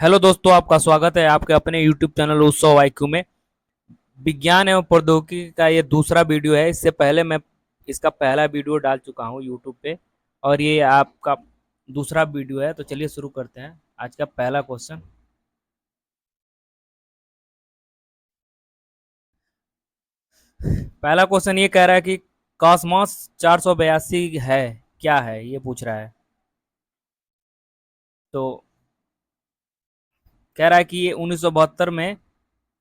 Hello दोस्तों, आपका स्वागत है आपके अपने यूट्यूब चैनल उत्सव आईक्यू में। विज्ञान एवं प्रौद्योगिकी का ये दूसरा वीडियो है। इससे पहले मैं इसका पहला वीडियो डाल चुका हूँ यूट्यूब पे, और ये आपका दूसरा वीडियो है। तो चलिए शुरू करते हैं आज का पहला क्वेश्चन। पहला क्वेश्चन ये कह रहा है कि कॉस्मॉस 482 है, क्या है ये पूछ रहा है। तो कह रहा है कि ये 1972 में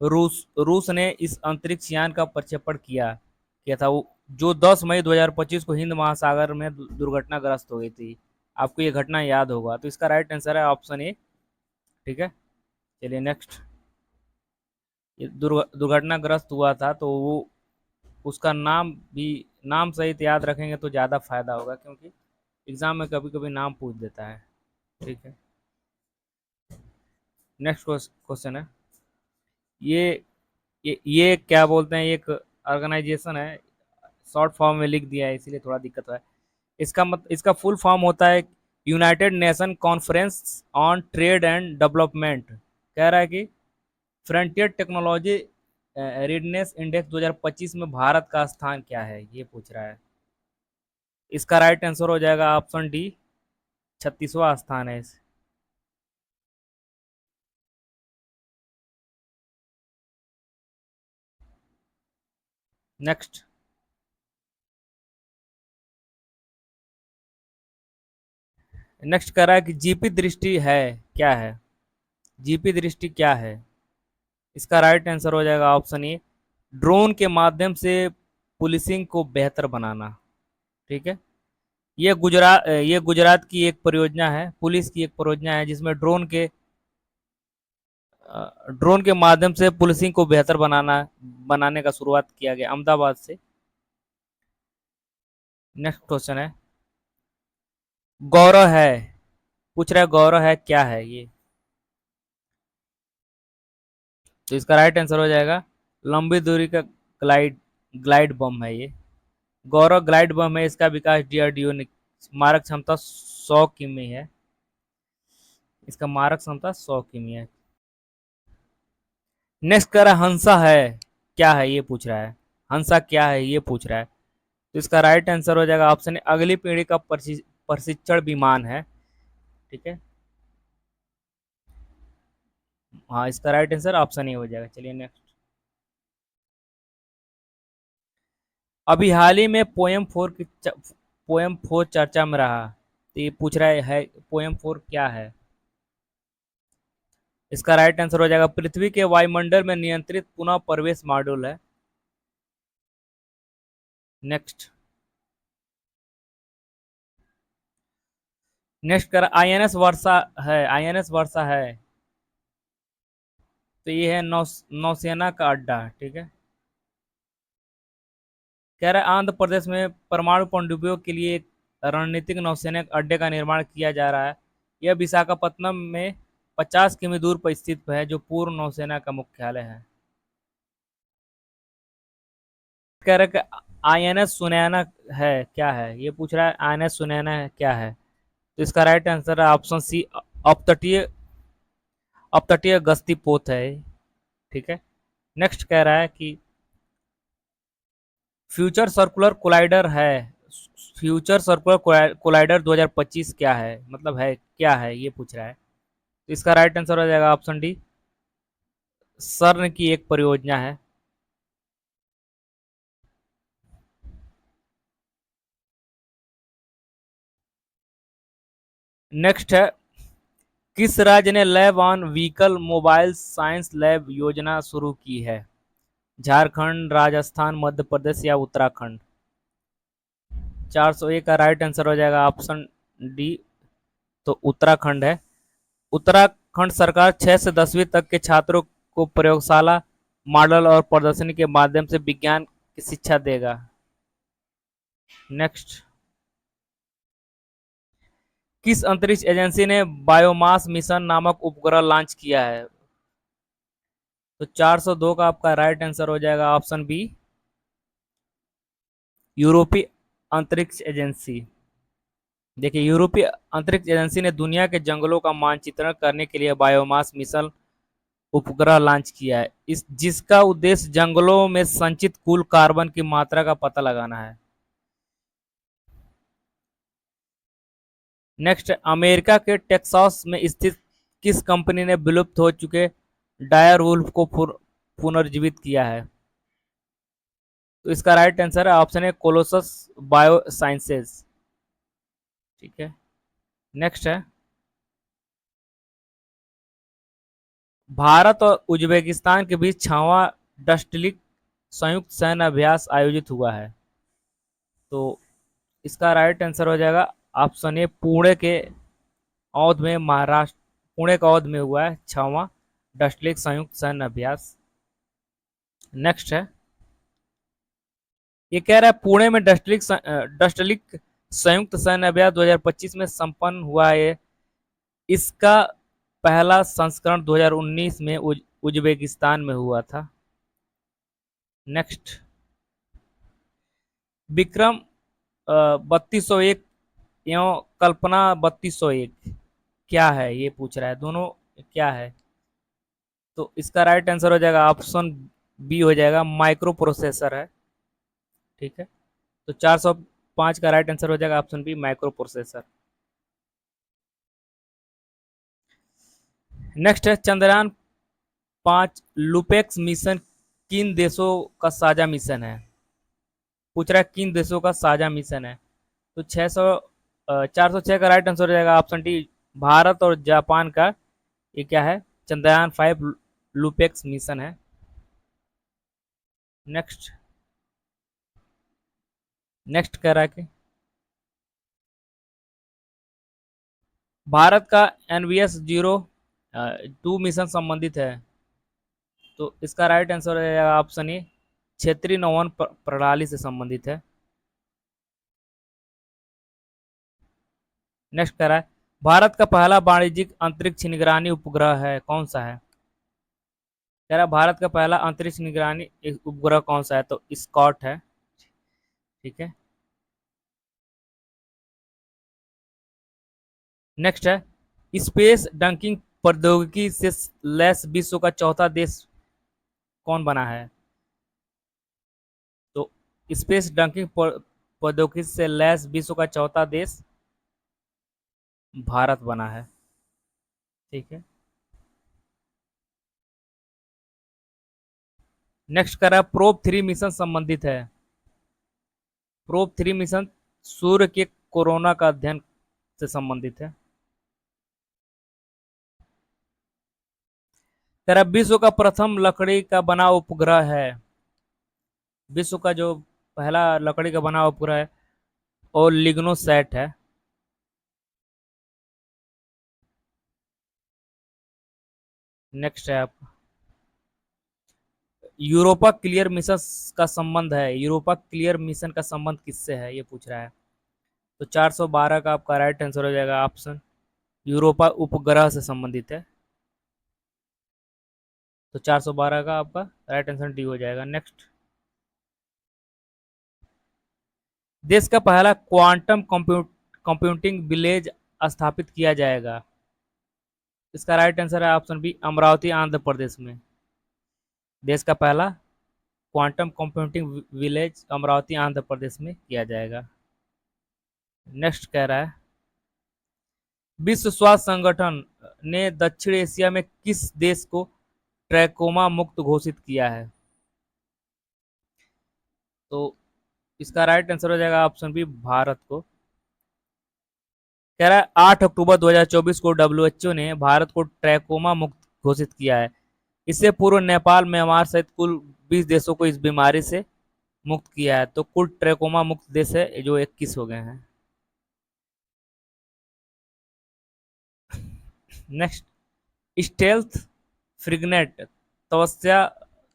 रूस रूस ने इस अंतरिक्ष यान का प्रक्षेपण किया था वो, जो 10 मई 2025 को हिंद महासागर में दुर्घटनाग्रस्त हो गई थी। आपको ये घटना याद होगा। तो इसका राइट आंसर है ऑप्शन ए। ठीक है, चलिए नेक्स्ट। ये दुर्घटनाग्रस्त हुआ था, तो वो उसका नाम भी, नाम सहित याद रखेंगे तो ज़्यादा फायदा होगा, क्योंकि एग्जाम में कभी कभी नाम पूछ देता है। ठीक है, नेक्स्ट क्वेश्चन है। ये ये क्या बोलते हैं, एक ऑर्गेनाइजेशन है, शॉर्ट फॉर्म में लिख दिया है इसीलिए थोड़ा दिक्कत है। इसका फुल फॉर्म होता है United nation conference on trade and development. कह रहा है कि फ्रंटियर टेक्नोलॉजी रेडनेस इंडेक्स 2025 में भारत का स्थान क्या है, ये पूछ रहा है। इसका राइट आंसर हो जाएगा ऑप्शन डी, 36वां स्थान है इस। नेक्स्ट। नेक्स्ट कह रहा है कि जीपी दृष्टि है, क्या है। जीपी दृष्टि क्या है। इसका राइट आंसर हो जाएगा ऑप्शन ए, ड्रोन के माध्यम से पुलिसिंग को बेहतर बनाना। ठीक है, ये गुजरात की एक परियोजना है, पुलिस की एक परियोजना है, जिसमें ड्रोन के माध्यम से पुलिसिंग को बेहतर बनाने का शुरुआत किया गया अहमदाबाद से। नेक्स्ट क्वेश्चन है, गौरव है, पूछ रहा है गौरव है क्या है ये। तो इसका राइट आंसर हो जाएगा लंबी दूरी का ग्लाइड ग्लाइड बम है ये। गौरव ग्लाइड बम है, इसका विकास डीआरडीओ ने, मारक क्षमता 100 किमी है। इसका मारक क्षमता 100 किमी है। नेक्स्ट कर रहा है हंसा है, क्या है ये पूछ रहा है। हंसा क्या है ये पूछ रहा है। तो इसका राइट आंसर हो जाएगा ऑप्शन ए, अगली पीढ़ी का प्रशिक्षण विमान है। ठीक है, हाँ, इसका राइट आंसर ऑप्शन ए हो जाएगा। चलिए नेक्स्ट। अभी हाल ही में पोएम फोर चर्चा में रहा। तो ये पूछ रहा है पोएम फोर क्या है। इसका राइट आंसर हो जाएगा पृथ्वी के वायुमंडल में नियंत्रित पुनः प्रवेश मॉड्यूल है। नेक्स्ट। नेक्स्ट कर आईएनएस वर्षा है, आईएनएस वर्षा है। तो ये है नौसेना का अड्डा। ठीक है, कह रहा है आंध्र प्रदेश में परमाणु पनडुब्बियों के लिए एक रणनीतिक नौसैनिक अड्डे का निर्माण किया जा रहा है। यह विशाखापत्तनम में 50 किमी दूर पर स्थित है, जो पूर्व नौसेना का मुख्यालय है। कह रहा है कि आईएनएस सुनैना है, क्या है ये पूछ रहा है। आईएनएस सुनैना है क्या है। तो इसका राइट आंसर है ऑप्शन सी, अपतटीय अपतटीय गश्ती पोत है। ठीक है, नेक्स्ट कह रहा है कि फ्यूचर सर्कुलर कोलाइडर है, फ्यूचर सर्कुलर कोलाइडर 2025 क्या है, मतलब है क्या है ये पूछ रहा है। तो इसका राइट आंसर हो जाएगा ऑप्शन डी, सर्न की एक परियोजना है। नेक्स्ट है, किस राज्य ने lab on vehicle mobile science lab योजना शुरू की है। झारखंड, राजस्थान, मध्य प्रदेश या उत्तराखंड। 401 का राइट आंसर हो जाएगा ऑप्शन डी, तो उत्तराखंड है। उत्तराखंड सरकार 6 से 10वीं तक के छात्रों को प्रयोगशाला, मॉडल और प्रदर्शनी के माध्यम से विज्ञान की शिक्षा देगा। नेक्स्ट। किस अंतरिक्ष एजेंसी ने बायोमास मिशन नामक उपग्रह लॉन्च किया है। तो 402 का आपका राइट आंसर हो जाएगा ऑप्शन बी, यूरोपीय अंतरिक्ष एजेंसी। देखिए, यूरोपीय अंतरिक्ष एजेंसी ने दुनिया के जंगलों का मानचित्रण करने के लिए बायोमास मिशन उपग्रह लॉन्च किया है, इस जिसका उद्देश्य जंगलों में संचित कुल कार्बन की मात्रा का पता लगाना है। नेक्स्ट, अमेरिका के टेक्सास में स्थित किस कंपनी ने विलुप्त हो चुके डायर वुल्फ को पुनर्जीवित किया है? तो इसका राइट आंसर है ऑप्शन है कोलोसस बायो साइंसेज। ठीक है। नेक्स्ट है, भारत और उज्बेकिस्तान के बीच 6वां डस्टलिक संयुक्त सैन्य अभ्यास आयोजित हुआ है। तो इसका राइट आंसर हो जाएगा ऑप्शन ए पुणे के औध में, महाराष्ट्र, पुणे का औध में हुआ है 6वां डस्टलिक संयुक्त सैन्य अभ्यास। नेक्स्ट है, ये कह रहा है पुणे में डस्टलिक संयुक्त सैन्य अभ्यास 2025 में संपन्न हुआ है, इसका पहला संस्करण 2019 में उज्बेकिस्तान में हुआ था। नेक्स्ट, विक्रम 3201 एवं कल्पना 3201 क्या है, ये पूछ रहा है, दोनों क्या है? तो इसका राइट आंसर हो जाएगा ऑप्शन बी हो जाएगा, माइक्रो प्रोसेसर है। ठीक है। तो 405 का राइट आंसर हो जाएगा option B, micro processor. Next है, चंद्रयान 5 लुपेक्स मिशन किन देशों का साझा मिशन है? पूछ रहा है किन देशों का साझा मिशन है। तो 406 का राइट आंसर हो जाएगा ऑप्शन डी, भारत और जापान का ये क्या है, चंद्रयान 5 लुपेक्स मिशन है। नेक्स्ट, नेक्स्ट कह रहा है कि भारत का NVS-02 मिशन संबंधित है। तो इसका राइट आंसर हो जाएगा ऑप्शन ए, क्षेत्रीय नौवन प्रणाली से संबंधित है। नेक्स्ट कह रहा है, भारत का पहला वाणिज्यिक अंतरिक्ष निगरानी उपग्रह है, कौन सा है? कह रहा है भारत का पहला अंतरिक्ष निगरानी उपग्रह कौन सा है? तो स्कॉट है। ठीक है। नेक्स्ट है, स्पेस डंकिंग प्रौद्योगिकी से लैस विश्व का चौथा देश कौन बना है? तो स्पेस डंकिंग प्रौद्योगिकी से लैस विश्व का चौथा देश भारत बना है। ठीक है। नेक्स्ट कर रहा है, प्रोब 3 मिशन संबंधित है। प्रोब 3 मिशन सूर्य के कोरोना का अध्ययन से संबंधित है। तेरा विश्व का प्रथम लकड़ी का बना उपग्रह है, विश्व का जो पहला लकड़ी का बना उपग्रह है और लिग्नोसैट है। नेक्स्ट है आप, यूरोपा क्लियर मिशन का संबंध है, यूरोपा क्लियर मिशन का संबंध किससे है, ये पूछ रहा है। तो 412 का आपका राइट आंसर हो जाएगा ऑप्शन, यूरोपा उपग्रह से संबंधित है। तो 412 का आपका राइट आंसर डी हो जाएगा। नेक्स्ट, देश का पहला क्वांटम कंप्यूटिंग विलेज स्थापित किया जाएगा, इसका राइट आंसर है ऑप्शन बी, अमरावती आंध्र प्रदेश में। देश का पहला quantum computing village Amaravati Andhra Pradesh में किया जाएगा। नेक्स्ट कह रहा है, विश्व स्वास्थ्य संगठन ने दक्षिण एशिया में किस देश को ट्रैकोमा मुक्त घोषित किया है? तो इसका राइट आंसर हो जाएगा ऑप्शन बी, भारत को। कह रहा है 8 अक्टूबर 2024 को डब्ल्यूएचओ ने भारत को ट्रैकोमा मुक्त घोषित किया है, इससे पूर्व नेपाल, म्यांमार सहित कुल 20 देशों को इस बीमारी से मुक्त किया है। तो कुल ट्रैकोमा मुक्त देश है जो 21 हो गए हैं। नेक्स्ट, स्टेल्थ फ्रिगनेट तपस्या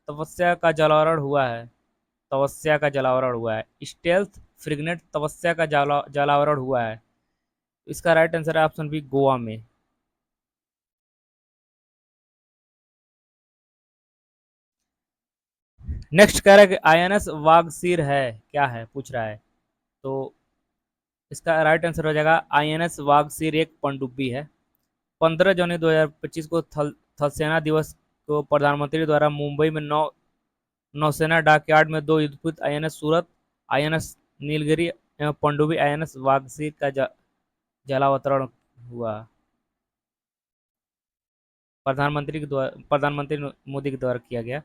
तपस्या का जलावरण हुआ है, तपस्या का जलावरण हुआ है, स्टेल्थ फ्रिगनेट तपस्या का जलावरण हुआ है, इसका राइट आंसर है ऑप्शन बी, गोवा में। नेक्स्ट कह रहा है कि आईएनएस वागसीर है, क्या है पूछ रहा है। तो इसका राइट आंसर हो जाएगा आईएनएस वागसीर एक पनडुब्बी है। 15 जनवरी 2025 को थल थल सेना दिवस को प्रधानमंत्री द्वारा मुंबई में नौसेना डॉकयार्ड में दो युद्धपोत आईएनएस सूरत, आईएनएस नीलगिरी एवं पनडुब्बी आईएनएस वागसीर का जलावतरण हुआ। प्रधानमंत्री मोदी के द्वारा किया गया।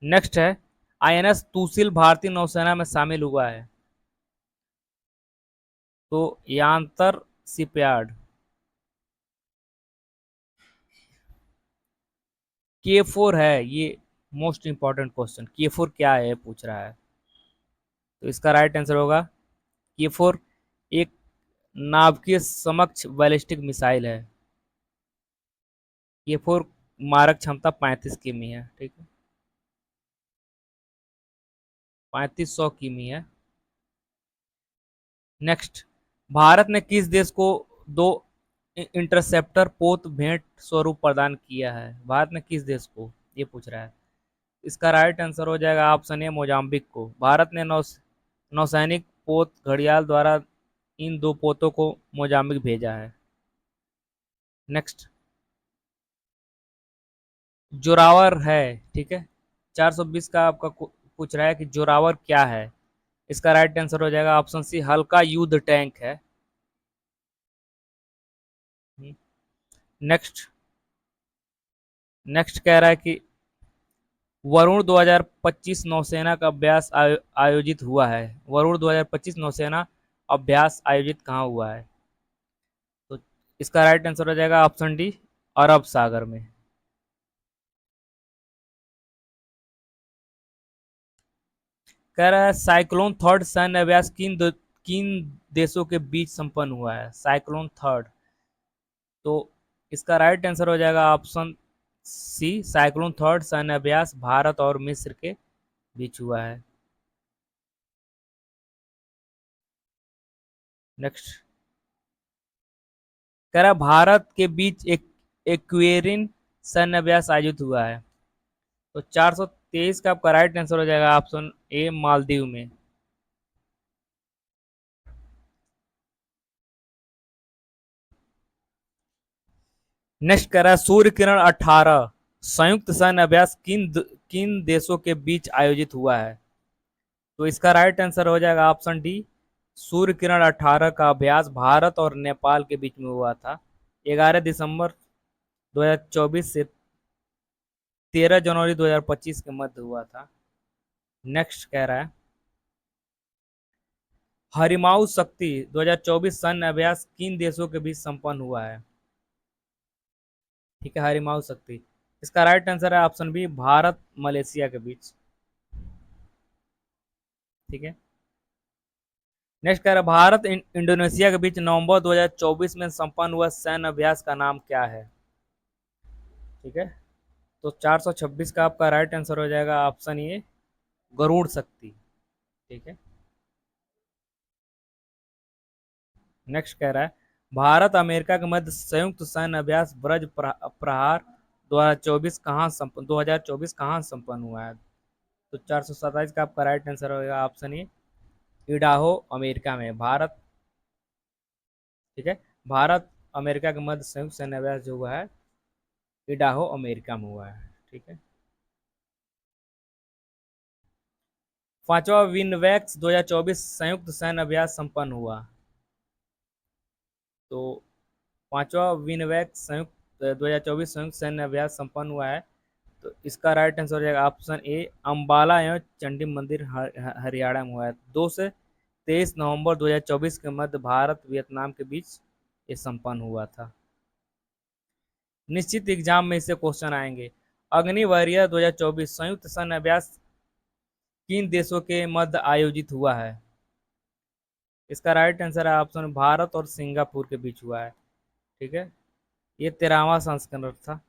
नेक्स्ट है आईएनएस तुसिल भारतीय नौसेना में शामिल हुआ है। तो यांतर शिपयार्ड। के फोर है ये। मोस्ट इंपॉर्टेंट क्वेश्चन के फोर क्या है पूछ रहा है। तो इसका राइट आंसर होगा के फोर एक नाभिकीय समक्ष बैलिस्टिक मिसाइल है। के फोर मारक क्षमता 35 किमी है। ठीक है, 3500 किमी है। नेक्स्ट, भारत ने किस देश को दो इंटरसेप्टर पोत भेंट स्वरूप प्रदान किया है। भारत ने किस देश को, ये पूछ रहा है। इसका राइट आंसर हो जाएगा ऑप्शन ए मोजाम्बिक को। भारत ने नौसैनिक पोत घड़ियाल द्वारा इन दो पोतों को मोजाम्बिक भेजा है। नेक्स्ट, जोरावर है। ठीक है, 420 का आपका पूछ रहा है कि जोरावर क्या है। इसका राइट आंसर हो जाएगा ऑप्शन सी हल्का युद्ध टैंक है। नेक्स्ट, नेक्स्ट कह रहा है कि वरुण 2025 नौसेना का अभ्यास आयोजित हुआ है। वरुण 2025 नौसेना अभ्यास आयोजित कहाँ हुआ है। तो इसका राइट आंसर हो जाएगा ऑप्शन डी अरब सागर में। कह रहा है साइक्लोन थर्ड सैन्य अभ्यास किन देशों के बीच संपन्न हुआ है। साइक्लोन थर्ड, तो इसका राइट आंसर हो जाएगा ऑप्शन सी साइक्लोन थर्ड सैन्य अभ्यास भारत और मिस्र के बीच हुआ है। नेक्स्ट, कह रहा भारत के बीच एक एक्वेरिन सैन्य अभ्यास आयोजित हुआ है। तो 423 का आपका राइट आंसर हो जाएगा ऑप्शन ए मालदीव में। नेक्स्ट कह रहा है सूर्य किरण 18 संयुक्त सैन्य अभ्यास किन देशों के बीच आयोजित हुआ है। तो इसका राइट आंसर हो जाएगा ऑप्शन डी सूर्य किरण 18 का अभ्यास भारत और नेपाल के बीच में हुआ था। 11 दिसंबर 2024 से 13 जनवरी 2025 के मध्य हुआ था। नेक्स्ट कह रहा है हरिमाऊ शक्ति 2024 सैन्य अभ्यास किन देशों के बीच संपन्न हुआ है। ठीक है, हरिमाऊ शक्ति। इसका राइट आंसर है ऑप्शन बी भारत मलेशिया के बीच। ठीक है, नेक्स्ट कह रहा है भारत इंडोनेशिया के बीच नवंबर 2024 में संपन्न हुआ सैन्य अभ्यास का नाम क्या है। ठीक है, तो 426 का आपका राइट आंसर हो जाएगा ऑप्शन ए गरुड़ शक्ति। ठीक है, नेक्स्ट कह रहा है भारत अमेरिका के मध्य संयुक्त सैन्य अभ्यास ब्रज प्रहार 2024 कहाँ संपन्न हुआ है। तो 427 का आपका राइट आंसर होगा ऑप्शन ए इडाहो अमेरिका में। भारत, ठीक है, भारत अमेरिका के मध्य संयुक्त सैन्य अभ्यास जो हुआ है इडाहो अमेरिका में हुआ है। ठीक है, पांचवा विनवेक्स 2024 संयुक्त सैन्य अभ्यास संपन्न हुआ। तो पांचवा विनवेक्स संयुक्त 2024 संयुक्त सैन्य अभ्यास संपन्न हुआ है। तो इसका राइट आंसर हो जाएगा ऑप्शन ए अंबाला एवं चंडी मंदिर हरियाणा में हुआ है। 2 से 23 नवंबर 2024 के मध्य भारत वियतनाम के बीच ये संपन्न हुआ था। निश्चित एग्जाम में इससे क्वेश्चन आएंगे। अग्नि वॉरियर 2024 संयुक्त सैन्य अभ्यास किन देशों के मध्य आयोजित हुआ है। इसका राइट आंसर है ऑप्शन भारत और सिंगापुर के बीच हुआ है। ठीक है, ये 13वां संस्करण था।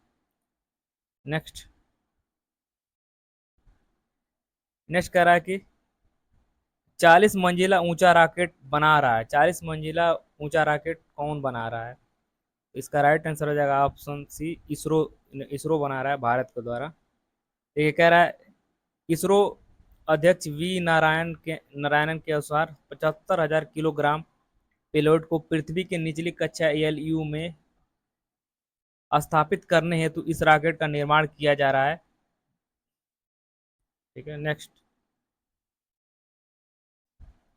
नेक्स्ट, नेक्स्ट कह रहा है कि 40 मंजिला ऊंचा रॉकेट बना रहा है। 40 मंजिला ऊंचा रॉकेट कौन बना रहा है। इसका राइट आंसर हो जाएगा ऑप्शन सी इसरो। इसरो बना रहा है भारत के द्वारा। ये कह रहा है इसरो अध्यक्ष वी नारायणन के अनुसार 75,000 किलोग्राम पेलोड को पृथ्वी की निचली कक्षा एलयू में स्थापित करने हेतु इस रॉकेट का निर्माण किया जा रहा है। ठीक है, नेक्स्ट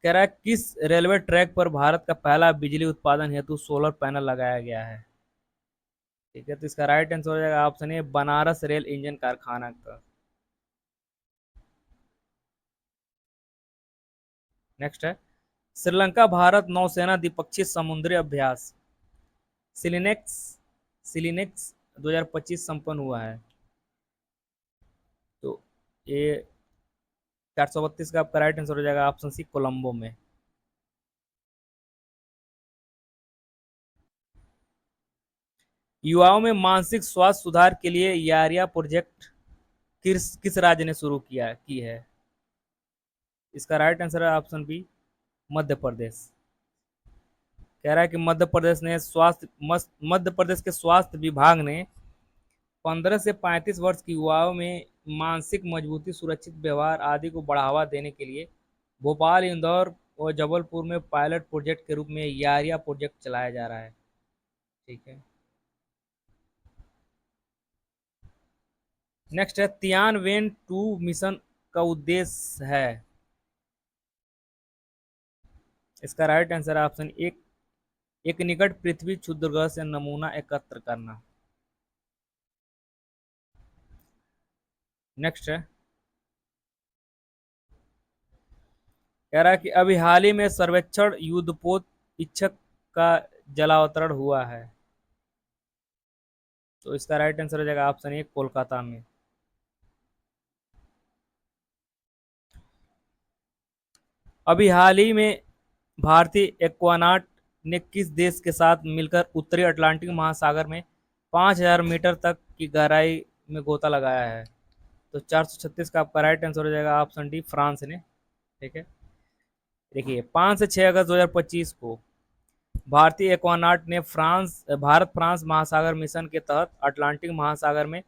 कह रहा है किस रेलवे ट्रैक पर भारत का पहला बिजली उत्पादन हेतु सोलर पैनल लगाया गया है। ठीक है, तो इसका राइट आंसर हो जाएगा option A, Banaras rail engine कारखाना का। नेक्स्ट है श्रीलंका भारत नौसेना द्विपक्षीय समुद्री अभ्यास सिलिनेक्स सिलिनेक्स 2025 संपन्न हुआ है। तो ये 432 का आपका राइट आंसर हो जाएगा ऑप्शन सी, कोलंबो में। युवाओं में मानसिक स्वास्थ्य सुधार के लिए यारिया प्रोजेक्ट किस राज्य ने शुरू किया की है। इसका राइट आंसर है ऑप्शन बी, मध्य प्रदेश। कह रहा है कि मध्य प्रदेश के स्वास्थ्य विभाग ने 15 से 35 वर्ष की युवाओं में मानसिक मजबूती, सुरक्षित व्यवहार आदि को बढ़ावा देने के लिए भोपाल, इंदौर और जबलपुर में पायलट प्रोजेक्ट के रूप में यारिया प्रोजेक्ट चलाया जा रहा है। ठीक है, नेक्स्ट है तियानवेन 2 मिशन का उद्देश्य है। इसका राइट आंसर है ऑप्शन एक निकट पृथ्वी क्षुद्रग्रह से नमूना एकत्र करना। नेक्स्ट है कह रहा है कि अभी हाल ही में सर्वेक्षण युद्धपोत इच्छक का जलावतरण हुआ है। तो इसका राइट आंसर हो जाएगा ऑप्शन ए, कोलकाता में। अभी हाल ही में भारतीय एक्वानॉट ने किस देश के साथ मिलकर उत्तरी अटलांटिक महासागर में 5000 मीटर तक की गहराई में गोता लगाया है। तो 436 का आपका राइट आंसर हो जाएगा ऑप्शन डी, फ्रांस ने। ठीक है, देखिए 5 से 6 अगस्त 2025 को भारतीय एक्वानॉट ने भारत फ्रांस महासागर मिशन के तहत अटलांटिक महासागर में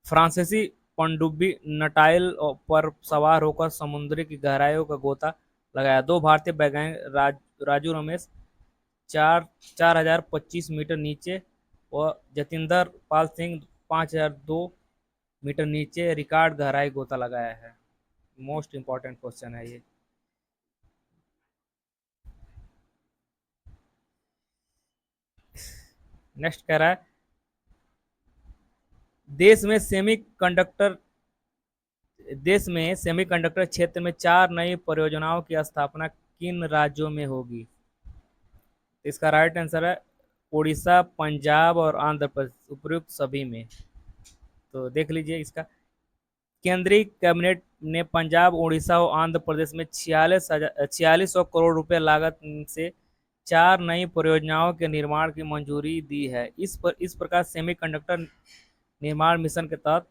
फ्रांसीसी पनडुब्बी नटाइल पर सवार होकर समुद्र की गहराइयों का गोता लगाया। दो भारतीय वैज्ञानिक राजू रमेश 4025 मीटर नीचे और जतिंदर पाल सिंह 5002 मीटर नीचे रिकॉर्ड गहराई गोता लगाया है। मोस्ट इंपॉर्टेंट क्वेश्चन है ये। नेक्स्ट कह रहा है देश में सेमीकंडक्टर क्षेत्र में 4 नई परियोजनाओं की स्थापना किन राज्यों में होगी। इसका राइट आंसर है उड़ीसा, पंजाब और आंध्र प्रदेश, उपयुक्त सभी में। तो देख लीजिए इसका केंद्रीय कैबिनेट ने पंजाब, उड़ीसा और आंध्र प्रदेश में 4600 करोड़ रुपए लागत से 4 नई परियोजनाओं के निर्माण की मंजूरी दी है। इस प्रकार सेमीकंडक्टर निर्माण मिशन के तहत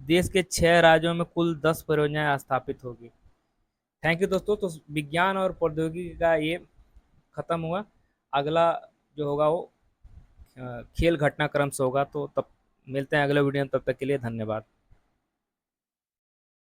देश के 6 राज्यों में कुल 10 परियोजनाएं स्थापित होगी। थैंक यू दोस्तों। तो विज्ञान और प्रौद्योगिकी का ये खत्म हुआ। अगला जो होगा वो खेल घटनाक्रम से होगा। तो तब मिलते हैं अगले वीडियो में, तब तक के लिए धन्यवाद।